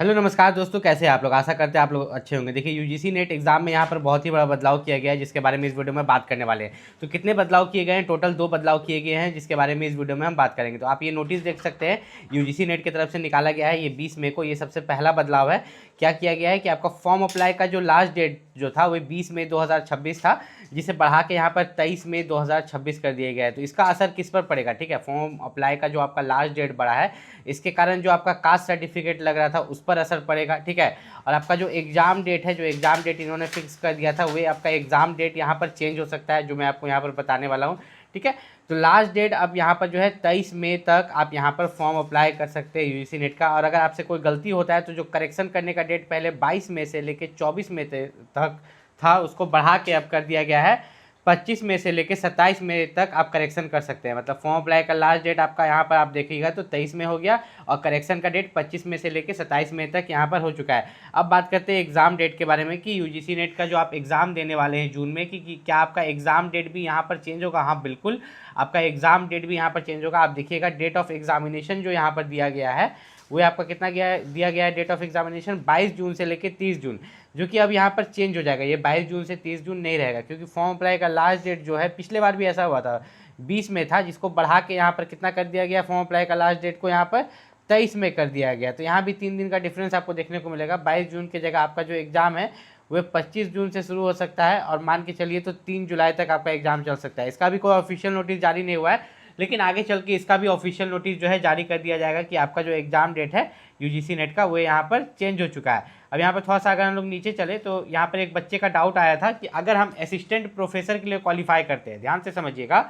Hello नमस्कार दोस्तों, कैसे हैं आप लोग। आशा करते हैं आप लोग अच्छे होंगे। देखिए यूजीसी नेट एग्जाम में यहाँ पर बहुत ही बड़ा बदलाव किया गया है, जिसके बारे में इस वीडियो में बात करने वाले हैं। तो कितने बदलाव किए गए हैं? टोटल 2 बदलाव किए गए हैं, जिसके बारे में इस वीडियो में हम बात करेंगे। तो आप ये नोटिस देख सकते हैं, यूजीसी नेट की तरफ से निकाला गया है, ये 20 मई को। ये सबसे पहला बदलाव है। क्या किया गया है कि आपका फॉर्म अप्लाई का जो लास्ट डेट जो था वो 20 मई 2026 था, जिसे बढ़ा के यहाँ पर 23 मई 2026 कर दिया गया है। तो इसका असर किस पर पड़ेगा? ठीक है, फॉर्म अप्लाई का जो आपका लास्ट डेट बढ़ा है, इसके कारण जो आपका कास्ट सर्टिफिकेट लग रहा था उस पर असर पड़ेगा। ठीक है, और आपका जो एग्ज़ाम डेट है, जो एग्ज़ाम डेट इन्होंने फिक्स कर दिया था, वही आपका एग्ज़ाम डेट यहाँ पर चेंज हो सकता है, जो मैं आपको यहाँ पर बताने वाला हूँ। ठीक है, तो लास्ट डेट अब यहाँ पर जो है 23 मई तक आप यहाँ पर फॉर्म अप्लाई कर सकते हैं यूजीसी नेट का। और अगर आपसे कोई गलती होता है तो जो करेक्शन करने का डेट पहले 22 मई से लेकर 24 मई तक था, उसको बढ़ा के अब कर दिया गया है 25 मई से लेकर 27 मई तक आप करेक्शन कर सकते हैं। मतलब फॉर्म अप्लाई का लास्ट डेट आपका यहाँ पर आप देखिएगा तो 23 में हो गया, और करेक्शन का डेट 25 मई से लेकर 27 मई तक यहाँ पर हो चुका है। अब बात करते हैं एग्ज़ाम डेट के बारे में कि यूजीसी नेट का जो आप एग्ज़ाम देने वाले हैं जून में, कि क्या आपका एग्ज़ाम डेट भी यहाँ पर चेंज होगा? हाँ बिल्कुल, आपका एग्ज़ाम डेट भी यहाँ पर चेंज होगा। आप देखिएगा डेट ऑफ एग्जामिनेशन जो यहाँ पर दिया गया है, वो आपका कितना दिया गया है डेट ऑफ एग्जामिनेशन 22 जून से लेकर 30 जून, जो कि अब यहाँ पर चेंज हो जाएगा। ये 22 जून से 30 जून नहीं रहेगा, क्योंकि फॉर्म अप्लाई का लास्ट डेट जो है पिछले बार भी ऐसा हुआ था 20 में था, जिसको बढ़ा के यहाँ पर कितना कर दिया गया, फॉर्म अप्लाई का लास्ट डेट को यहाँ पर 23 में कर दिया गया। तो यहाँ भी 3 दिन का डिफरेंस आपको देखने को मिलेगा। 22 जून की जगह आपका जो एग्ज़ाम है वह 25 जून से शुरू हो सकता है, और मान के चलिए तो 3 जुलाई तक आपका एग्ज़ाम चल सकता है। इसका भी कोई ऑफिशियल नोटिस जारी नहीं हुआ है, लेकिन आगे चल के इसका भी ऑफिशियल नोटिस जो है जारी कर दिया जाएगा कि आपका जो एग्ज़ाम डेट है यूजीसी नेट का वो यहाँ पर चेंज हो चुका है। अब यहाँ पर थोड़ा सा अगर हम लोग नीचे चले तो यहाँ पर एक बच्चे का डाउट आया था कि अगर हम असिस्टेंट प्रोफेसर के लिए क्वालिफाई करते हैं, ध्यान से समझिएगा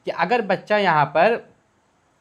कि अगर बच्चा यहाँ पर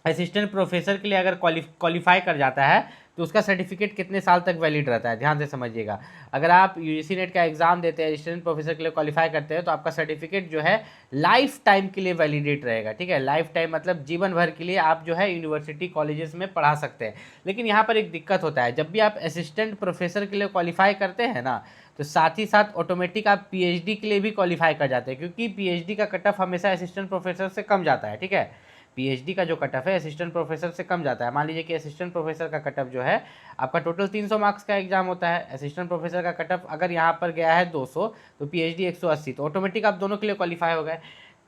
असिस्टेंट प्रोफेसर के लिए अगर क्वालिफाई कर जाता है तो उसका सर्टिफिकेट कितने साल तक वैलिड रहता है? ध्यान से समझिएगा। अगर आप यूजीसी नेट का एग्जाम देते हैं, असिस्टेंट प्रोफेसर के लिए क्वालिफाई करते हैं, तो आपका सर्टिफिकेट जो है लाइफ टाइम के लिए वैलिडेट रहेगा। ठीक है, लाइफ टाइम मतलब जीवन भर के लिए आप जो है यूनिवर्सिटी कॉलेजेस में पढ़ा सकते हैं। लेकिन यहाँ पर एक दिक्कत होता है, जब भी आप असिस्टेंट प्रोफेसर के लिए क्वालिफाई करते हैं ना, तो साथ ही साथ ऑटोमेटिक आप पीएचडी के लिए भी क्वालिफाई कर जाते हैं, क्योंकि पीएचडी का कट ऑफ हमेशा असिस्टेंट प्रोफेसर से कम जाता है। ठीक है, पीएचडी का जो कट ऑफ है असिस्टेंट प्रोफेसर से कम जाता है। मान लीजिए कि असिस्टेंट प्रोफेसर का कट ऑफ जो है आपका टोटल 300 मार्क्स का एग्जाम होता है। असिस्टेंट प्रोफेसर का कट ऑफ अगर यहाँ पर गया है 200, तो पीएचडी 180, तो ऑटोमेटिक आप दोनों के लिए क्वालिफाई हो गए।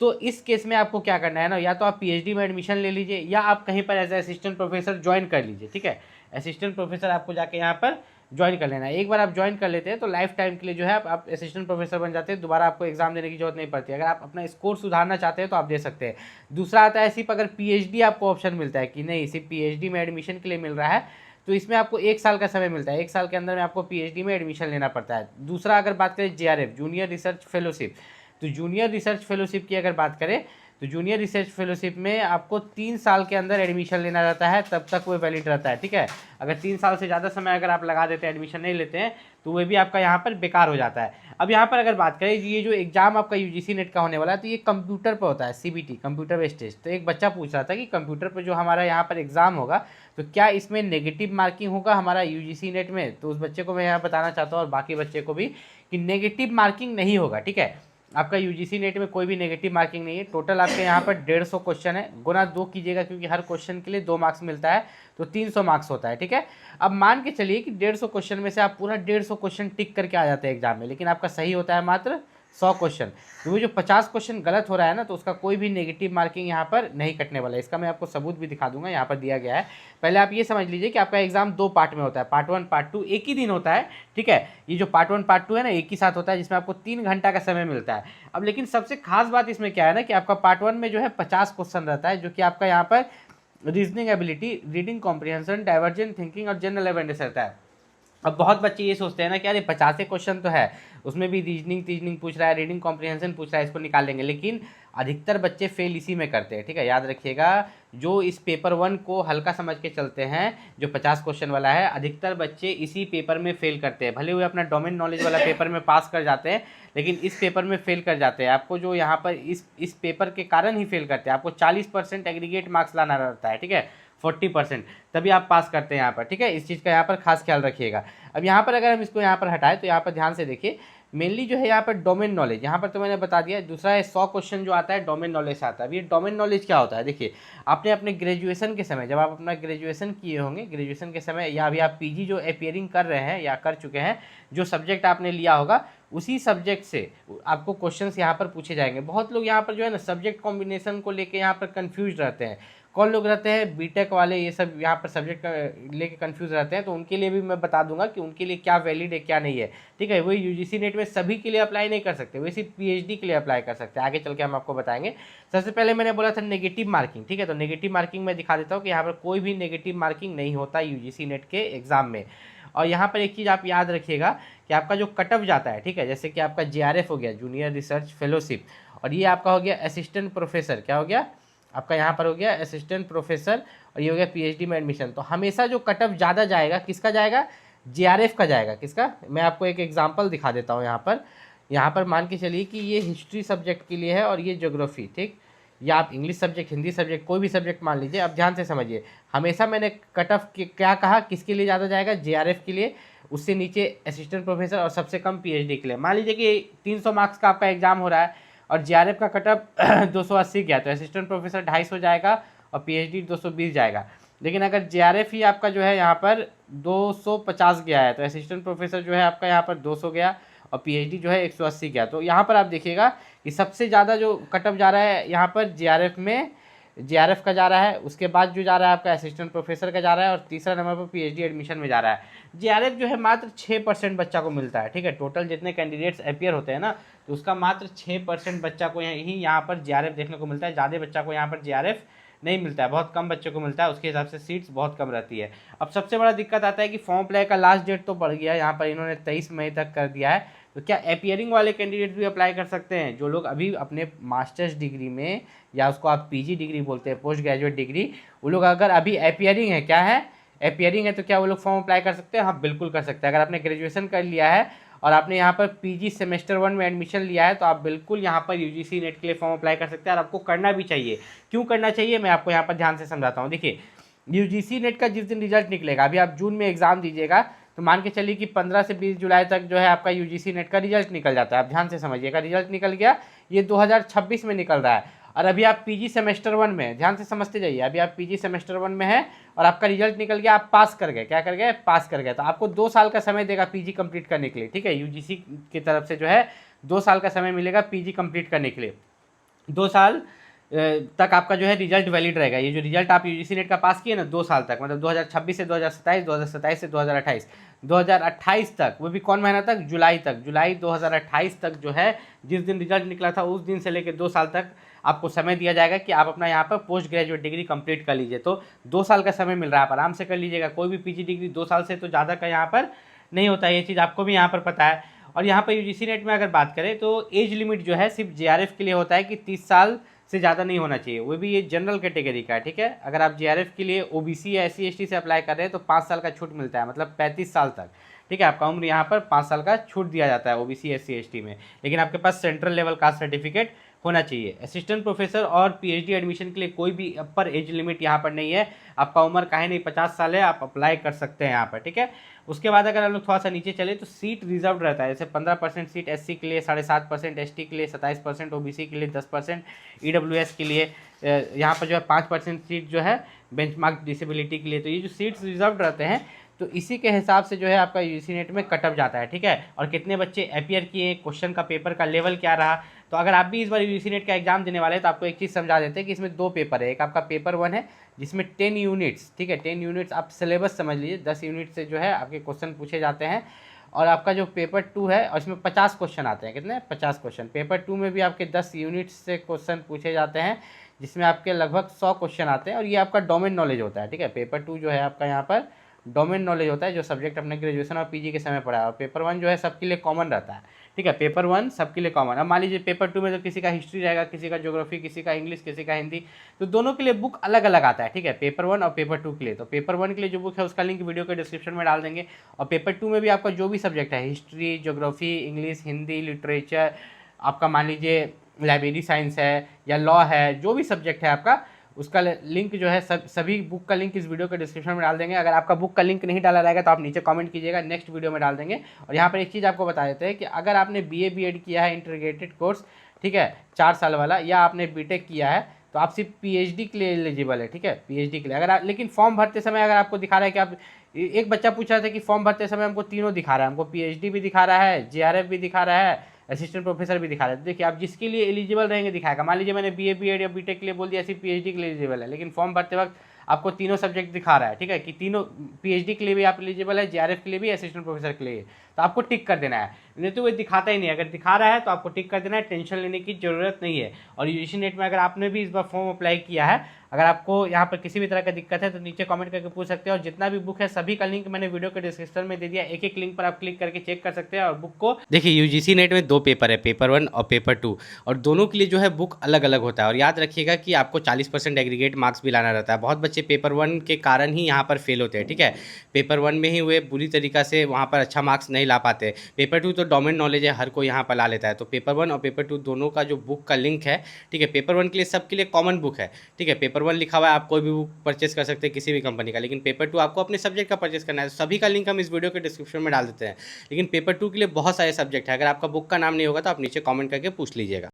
तो इस केस में आपको क्या करना है ना, या तो आप पीएचडी में एडमिशन ले लीजिए, या आप कहीं पर as a assistant professor join कर लीजिए। ठीक है, असिस्टेंट प्रोफेसर आपको जाके यहाँ पर ज्वाइन कर लेना है। एक बार आप ज्वाइन कर लेते हैं तो लाइफ टाइम के लिए जो है आप असिस्टेंट प्रोफेसर बन जाते हैं, दोबारा आपको एग्जाम देने की जरूरत नहीं पड़ती। अगर आप अपना स्कोर सुधारना चाहते हैं तो आप दे सकते हैं। दूसरा आता है सिर्फ अगर पीएचडी आपको ऑप्शन मिलता है कि नहीं सिर्फ पीएचडी में एडमिशन के लिए मिल रहा है, तो इसमें आपको 1 साल का समय मिलता है। 1 साल के अंदर में आपको पीएचडी में एडमिशन लेना पड़ता है। दूसरा अगर बात करें जेआरएफ, जूनियर रिसर्च फेलोशिप, तो जूनियर रिसर्च फेलोशिप की अगर बात करें तो जूनियर रिसर्च फेलोशिप में आपको 3 साल के अंदर एडमिशन लेना रहता है, तब तक वो वैलिड रहता है। ठीक है, अगर 3 साल से ज़्यादा समय अगर आप लगा देते हैं, एडमिशन नहीं लेते हैं, तो वो भी आपका यहाँ पर बेकार हो जाता है। अब यहाँ पर अगर बात करें ये जो एग्जाम आपका यूजीसी नेट का होने वाला है, तो ये कंप्यूटर पर होता है, सीबीटी कंप्यूटर बेस्ड टेस्ट। तो एक बच्चा पूछ रहा था कि कंप्यूटर पर जो हमारा यहाँ पर एग्जाम होगा, तो क्या इसमें नेगेटिव मार्किंग होगा हमारा यूजीसी नेट में? तो उस बच्चे को मैं यहाँ बताना चाहता हूँ और बाकी बच्चे को भी कि नेगेटिव मार्किंग नहीं होगा। ठीक है, आपका यूजीसी नेट में कोई भी नेगेटिव मार्किंग नहीं है। टोटल आपके यहाँ पर 150 क्वेश्चन है, गुना 2 कीजिएगा, क्योंकि हर क्वेश्चन के लिए 2 मार्क्स मिलता है, तो 300 मार्क्स होता है। ठीक है, अब मान के चलिए कि 150 क्वेश्चन में से आप पूरा 150 क्वेश्चन टिक करके आ जाते हैं एग्जाम में, लेकिन आपका सही होता है मात्र 100 क्वेश्चन। तो वो जो 50 क्वेश्चन गलत हो रहा है ना, तो उसका कोई भी नेगेटिव मार्किंग यहाँ पर नहीं कटने वाला है। इसका मैं आपको सबूत भी दिखा दूंगा, यहाँ पर दिया गया है। पहले आप ये समझ लीजिए कि आपका एग्जाम 2 पार्ट में होता है, पार्ट 1 पार्ट 2 एक ही दिन होता है। ठीक है, ये जो पार्ट 1 पार्ट 2 है ना, एक ही साथ होता है, जिसमें आपको 3 घंटा का समय मिलता है। अब लेकिन सबसे खास बात इसमें क्या है ना, कि आपका पार्ट 1 में जो है 50 क्वेश्चन रहता है, जो कि आपका यहाँ पर reasoning ability, reading comprehension, divergent thinking और जनरल अवेयरनेस रहता है। अब बहुत बच्चे ये सोचते हैं ना कि अरे 50 क्वेश्चन तो है, उसमें भी रीजनिंग पूछ रहा है, रीडिंग कॉम्प्रिहेंशन पूछ रहा है, इसको निकाल लेंगे। लेकिन अधिकतर बच्चे फेल इसी में करते हैं। ठीक है, याद रखिएगा, जो इस पेपर 1 को हल्का समझ के चलते हैं, जो 50 क्वेश्चन वाला है, अधिकतर बच्चे इसी पेपर में फेल करते हैं। भले हुए अपना डोमेन नॉलेज वाला पेपर में पास कर जाते हैं, लेकिन इस पेपर में फेल कर जाते हैं। आपको जो यहाँ पर इस पेपर के कारण ही फेल करते हैं, आपको 40% एग्रीगेट मार्क्स लाना रहता है। ठीक है, 40%, तभी आप पास करते हैं यहाँ पर। ठीक है, इस चीज़ का यहाँ पर खास ख्याल रखिएगा। अब यहाँ पर अगर हम इसको यहाँ पर हटाएं तो यहाँ पर ध्यान से देखिए, मेनली जो है यहाँ पर डोमेन नॉलेज, यहाँ पर तो मैंने बता दिया। दूसरा है 100 क्वेश्चन जो आता है डोमेन नॉलेज से आता है। अब ये डोमेन नॉलेज क्या होता है, देखिए आपने अपने ग्रेजुएशन के समय, जब आप अपना ग्रेजुएशन किए होंगे, ग्रेजुएशन के समय या अभी आप पीजी जो अपियरिंग कर रहे हैं या कर चुके हैं, जो सब्जेक्ट आपने लिया होगा उसी सब्जेक्ट से आपको क्वेश्चंस यहाँ पर पूछे जाएंगे। बहुत लोग यहाँ पर जो है ना सब्जेक्ट कॉम्बिनेशन को लेके यहाँ पर कंफ्यूज रहते हैं। कौन लोग रहते हैं, बीटेक वाले, ये सब यहाँ पर सब्जेक्ट लेके कंफ्यूज रहते हैं, तो उनके लिए भी मैं बता दूंगा कि उनके लिए क्या वैलिड है क्या नहीं है। ठीक है, वही यूजीसी नेट में सभी के लिए अप्लाई नहीं कर सकते, वही सिर्फ पीएचडी के लिए अप्लाई कर सकते हैं। आगे चल के हम आपको बताएंगे। सबसे पहले मैंने बोला था नेगेटिव मार्किंग। ठीक है, तो नेगेटिव मार्किंग में दिखा देता हूँ कि यहाँ पर कोई भी नेगेटिव मार्किंग नहीं होता यूजीसी नेट के एग्जाम में। और यहाँ पर एक चीज़ आप याद रखिएगा कि आपका जो कट ऑफ जाता है, ठीक है, जैसे कि आपका जेआरएफ हो गया, जूनियर रिसर्च फेलोशिप, और ये आपका हो गया असिस्टेंट प्रोफेसर, क्या हो गया आपका यहाँ पर हो गया असिस्टेंट प्रोफेसर, और ये हो गया पीएचडी में एडमिशन। तो हमेशा जो कट ऑफ ज़्यादा जाएगा किसका जाएगा, जेआरएफ का जाएगा। किसका, मैं आपको एक एग्जांपल दिखा देता हूँ। यहाँ पर मान के चलिए कि ये हिस्ट्री सब्जेक्ट के लिए है और ये ज्योग्राफी, ठीक, या आप इंग्लिश सब्जेक्ट, हिंदी सब्जेक्ट, कोई भी सब्जेक्ट मान लीजिए। अब ध्यान से समझिए, हमेशा मैंने कट ऑफ क्या कहा, किसके लिए ज़्यादा जाएगा, जेआरएफ के लिए, उससे नीचे असिस्टेंट प्रोफेसर, और सबसे कम पीएचडी के लिए। मान लीजिए कि 300 मार्क्स का आपका एग्जाम हो रहा है और जेआरएफ का कट ऑफ 280 गया, तो असिस्टेंट प्रोफेसर 250 जाएगा और पीएचडी 220 जाएगा। लेकिन अगर जेआरएफ ही आपका जो है यहाँ पर 250 गया है, तो असिस्टेंट प्रोफेसर जो है आपका यहाँ पर 200 गया और पीएचडी जो है 180 गया। तो यहाँ पर आप देखिएगा कि सबसे ज़्यादा जो कट ऑफ जा रहा है यहाँ पर जेआरएफ में, जेआरएफ का जा रहा है, उसके बाद जो जा रहा है आपका असिस्टेंट प्रोफेसर का जा रहा है, और तीसरा नंबर पर पीएचडी एडमिशन में जा रहा है। जेआरएफ जो है मात्र 6% बच्चा को मिलता है। ठीक है, टोटल जितने कैंडिडेट्स अपियर होते हैं ना, तो उसका मात्र 6% बच्चा को ही यहाँ पर जेआरएफ देखने को मिलता है। ज़्यादा बच्चा को यहाँ पर जेआरएफ नहीं मिलता है, बहुत कम बच्चों को मिलता है, उसके हिसाब से सीट्स बहुत कम रहती है। अब सबसे बड़ा दिक्कत आता है कि फॉर्म अप्लाई का लास्ट डेट तो बढ़ गया है, यहाँ पर इन्होंने 23 मई तक कर दिया है। तो क्या अपियरिंग वाले कैंडिडेट भी अप्लाई कर सकते हैं? जो लोग अभी अपने मास्टर्स डिग्री में, या उसको आप पीजी डिग्री बोलते हैं, पोस्ट ग्रेजुएट डिग्री, वो लोग अगर अभी अपियरिंग है, क्या है, अपियरिंग है, तो क्या वो लोग फॉर्म अप्लाई कर सकते हैं? हाँ, बिल्कुल कर सकते हैं। अगर आपने ग्रेजुएशन कर लिया है और आपने यहाँ पर पीजी सेमेस्टर 1 में एडमिशन लिया है, तो आप बिल्कुल यहाँ पर यूजीसी नेट के लिए फॉर्म अप्लाई कर सकते हैं, और आपको करना भी चाहिए। क्यों करना चाहिए, मैं आपको यहाँ पर ध्यान से समझाता हूँ। देखिए, यूजीसी नेट का जिस दिन रिजल्ट निकलेगा, अभी आप जून में एग्जाम दीजिएगा, तो मान के चलिए कि 15 से 20 जुलाई तक जो है आपका यूजीसी नेट का रिजल्ट निकल जाता है। आप ध्यान से समझिएगा, रिजल्ट निकल गया, ये 2026 में निकल रहा है, और अभी आप पीजी सेमेस्टर 1 में, ध्यान से समझते जाइए, अभी आप पीजी सेमेस्टर 1 में है और आपका रिजल्ट निकल गया, आप पास कर गए, क्या कर गए, पास कर गए। तो आपको 2 साल का समय देगा पीजी कंप्लीट करने के लिए। ठीक है, यूजीसी की तरफ से जो है 2 साल का समय मिलेगा पीजी कंप्लीट करने के लिए। 2 साल तक आपका जो है रिजल्ट वैलिड रहेगा। ये जो रिजल्ट आप यूजीसी नेट का पास किए ना, 2 साल तक, मतलब 2026 से 2027, 2027 से 2028, 2028 तक, वो भी कौन महीना तक, जुलाई तक, जुलाई 2028 तक जो है, जिस दिन रिजल्ट निकला था उस दिन से लेकर 2 साल तक आपको समय दिया जाएगा कि आप अपना यहाँ पर पोस्ट ग्रेजुएट डिग्री कंप्लीट कर लीजिए। तो 2 साल का समय मिल रहा है, आप आराम से कर लीजिएगा। कोई भी पीजी डिग्री 2 साल से तो ज़्यादा का यहाँ पर नहीं होता है, ये चीज़ आपको भी यहाँ पर पता है। और यहाँ पर यूजीसी नेट में अगर बात करें तो एज लिमिट जो है सिर्फ जेआरएफ के लिए होता है कि 30 साल से ज़्यादा नहीं होना चाहिए, वो भी ये जनरल कैटेगरी का है। ठीक है, अगर आप जेआरएफ के लिए ओबीसी या एससी एसटी से अप्लाई कर रहे हैं तो 5 साल का छूट मिलता है, मतलब 35 साल तक। ठीक है, आपका उम्र यहाँ पर 5 साल का छूट दिया जाता है ओबीसी एससी एसटी में, लेकिन आपके पास सेंट्रल लेवल कास्ट सर्टिफिकेट होना चाहिए। असिस्टेंट प्रोफेसर और पीएचडी एडमिशन के लिए कोई भी अपर एज लिमिट यहाँ पर नहीं है। आपका उम्र काहे नहीं 50 साल है, आप अप्लाई कर सकते हैं यहाँ पर। ठीक है, उसके बाद अगर हम लोग थोड़ा सा नीचे चले तो सीट रिजर्व रहता है। जैसे 15% सीट एससी के लिए, 7.5% एसटी के लिए, 27% ओबीसी के लिए, 10% ईडब्ल्यूएस के लिए, यहाँ पर जो है 5% सीट जो है बेंचमार्क डिसेबिलिटी के लिए। तो ये जो सीट्स रिजर्व रहते हैं, तो इसी के हिसाब से जो है आपका यूजीसी नेट में कट ऑफ जाता है। ठीक है, और कितने बच्चे अपियर किए, क्वेश्चन का पेपर का लेवल क्या रहा। तो अगर आप भी इस बार यूजीसी नेट का एग्जाम देने वाले हैं तो आपको एक चीज़ समझा देते हैं कि इसमें 2 पेपर है। एक आपका पेपर 1 है जिसमें 10 यूनिट्स, ठीक है, 10 यूनिट्स आप सिलेबस समझ लीजिए, 10 यूनिट से जो है आपके क्वेश्चन पूछे जाते हैं। और आपका जो पेपर 2 है, और इसमें 50 क्वेश्चन आते हैं। कितने, 50 क्वेश्चन। पेपर 2 में भी आपके 10 यूनिट्स से क्वेश्चन पूछे जाते हैं, जिसमें आपके लगभग 100 क्वेश्चन आते हैं, और ये आपका डोमेन नॉलेज होता है। ठीक है, पेपर 2 जो है आपका यहाँ पर डोमेन नॉलेज होता है, जो सब्जेक्ट अपने ग्रेजुएशन और पीजी के समय पढ़ा है। और पेपर 1 जो है सबके लिए कॉमन रहता है। ठीक है, पेपर 1 सबके लिए कॉमन। अब मान लीजिए पेपर 2 में तो किसी का हिस्ट्री रहेगा, किसी का ज्योग्राफी, किसी का इंग्लिश, किसी का हिंदी, तो दोनों के लिए बुक अलग अलग आता है। ठीक है, पेपर 1 और पेपर 2 के लिए। तो पेपर 1 के लिए जो बुक है उसका लिंक वीडियो के डिस्क्रिप्शन में डाल देंगे। और पेपर 2 में भी आपका जो भी सब्जेक्ट है, history, geography, English, Hindi, literature, आपका मान लीजिए लाइब्रेरी साइंस है या लॉ है, जो भी सब्जेक्ट है आपका, उसका लिंक जो है सभी बुक का लिंक इस वीडियो के डिस्क्रिप्शन में डाल देंगे। अगर आपका बुक का लिंक नहीं डाला रहेगा तो आप नीचे कमेंट कीजिएगा, नेक्स्ट वीडियो में डाल देंगे। और यहाँ पर एक चीज़ आपको बता देते हैं कि अगर आपने BA BEd किया है इंटीग्रेटेड कोर्स, ठीक है, 4 साल वाला, या आपने बीटेक किया है, तो आप सिर्फ PhD के लिए एलिजिबल है, ठीक है, PhD के लिए। अगर आप लेकिन फॉर्म भरते समय अगर आपको दिखा रहा है कि आप, एक बच्चा पूछ रहा था कि फॉर्म भरते समय हमको तीनों दिखा रहा है, हमको PhD भी दिखा रहा है, JRF भी दिखा रहा है, असिस्टेंट प्रोफेसर भी दिखा रहा है। तो देखिए आप जिसके लिए एलिजिबल रहेंगे दिखाएगा। मान लीजिए मैंने BA BEd या बीटेक के लिए बोल दिया, सिर्फ PhD के लिए एलिजिबल है, लेकिन फॉर्म भरते वक्त आपको तीनों सब्जेक्ट दिखा रहा है, ठीक है, कि तीनों PhD के लिए भी आप एलिजिबल है, JRF के लिए भी, असिस्टेंट प्रोफेसर के लिए, तो आपको टिक कर देना है। नहीं तो वो दिखाता ही नहीं। अगर दिखा रहा है तो आपको टिक कर देना है, टेंशन लेने की ज़रूरत नहीं है। और UGC नेट में अगर आपने भी इस बार फॉर्म अप्लाई किया है, अगर आपको यहाँ पर किसी भी तरह का दिक्कत है तो नीचे कमेंट करके पूछ सकते हैं। और जितना भी बुक है सभी का लिंक मैंने वीडियो के डिस्क्रिप्शन में दे दिया, एक एक लिंक पर आप क्लिक करके चेक कर सकते हैं। और बुक को देखिए, UGC नेट में 2 पेपर है, पेपर 1 और पेपर 2, और दोनों के लिए जो है बुक अलग अलग होता है। और याद रखिएगा कि आपको 40% एग्रीगेट मार्क्स भी लाना रहता है। बहुत बच्चे पेपर 1 के कारण ही यहाँ पर फेल होते हैं, ठीक है, पेपर 1 में ही वे बुरी तरीक़ा से वहाँ पर अच्छा मार्क्स नहीं ला पाते। पेपर 2 तो डोमेन नॉलेज है, हर कोई यहाँ पर ला लेता है। तो पेपर 1 और पेपर 2 दोनों का जो बुक का लिंक है, ठीक है, पेपर 1 के लिए सबके लिए कॉमन बुक है, ठीक है, पेपर 1 लिखा हुआ है, आप कोई भी बुक परचेस कर सकते हैं किसी भी कंपनी का। लेकिन पेपर 2 आपको अपने सब्जेक्ट का परचेस करना है। सभी का लिंक हम इस वीडियो के डिस्क्रिप्शन में डाल देते हैं। लेकिन पेपर 2 के लिए बहुत सारे सब्जेक्ट है, अगर आपका बुक का नाम नहीं होगा तो आप नीचे कमेंट करके पूछ लीजिएगा।